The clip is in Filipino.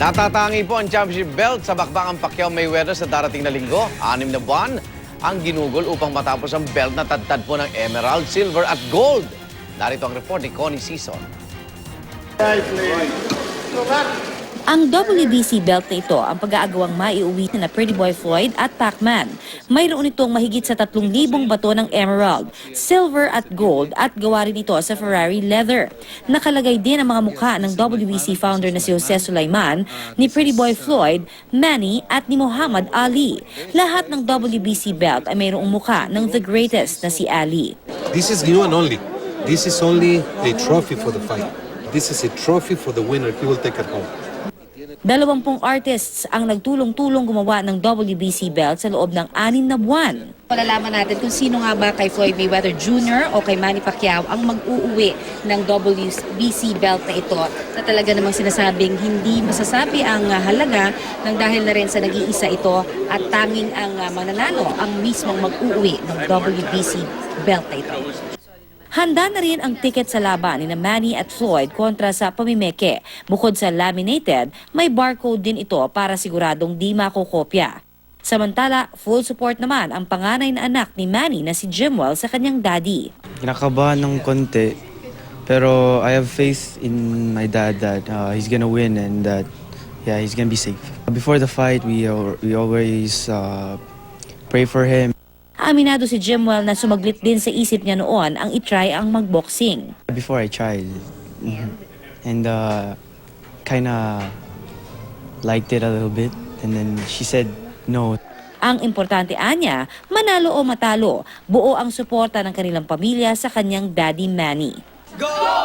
Natatangi po ang championship belt sa bakbakang Pacquiao-Mayweather sa darating na linggo. 6 na buwan ang ginugol upang matapos ang belt na tadtad po ng emerald, silver at gold. Narito ang report ni Connie Sison. Ang WBC belt na ito ang pag-aagawang maiuwi na Pretty Boy Floyd at Pacman. Mayroon itong mahigit sa 3,000 bato ng emerald, silver at gold at gawa rin ito sa Ferrari leather. Nakalagay din ang mga mukha ng WBC founder na si Jose Sulaiman, ni Pretty Boy Floyd, Manny at ni Muhammad Ali. Lahat ng WBC belt ay mayroong mukha ng the greatest na si Ali. This is new and only. This is only a trophy for the fight. This is a trophy for the winner. He will take it home. 20 artists ang nagtulong-tulong gumawa ng WBC belt sa loob ng 6 na buwan. Malalaman natin kung sino nga ba kay Floyd Mayweather Jr. o kay Manny Pacquiao ang mag-uuwi ng WBC belt na ito, na talaga namang sinasabing hindi masasabi ang halaga ng dahil na rin sa nag-iisa ito at tanging ang mananalo ang mismong mag-uuwi ng WBC belt na ito. Handa na rin ang ticket sa laban ni Manny at Floyd kontra sa pamimeke. Bukod sa laminated, may barcode din ito para siguradong di makokopya. Samantala, full support naman ang panganay na anak ni Manny na si Jimwell sa kanyang daddy. Kinakabahan ng konti, pero I have faith in my dad that he's gonna win and that he's gonna be safe. Before the fight, we always pray for him. Aminado si Jimwell na sumaglit din sa isip niya noon ang itry ang magboxing. Before I tried, and kinda liked it a little bit, and then she said no. Ang importante anya, manalo o matalo, buo ang suporta ng kanilang pamilya sa kanyang daddy Manny. Go!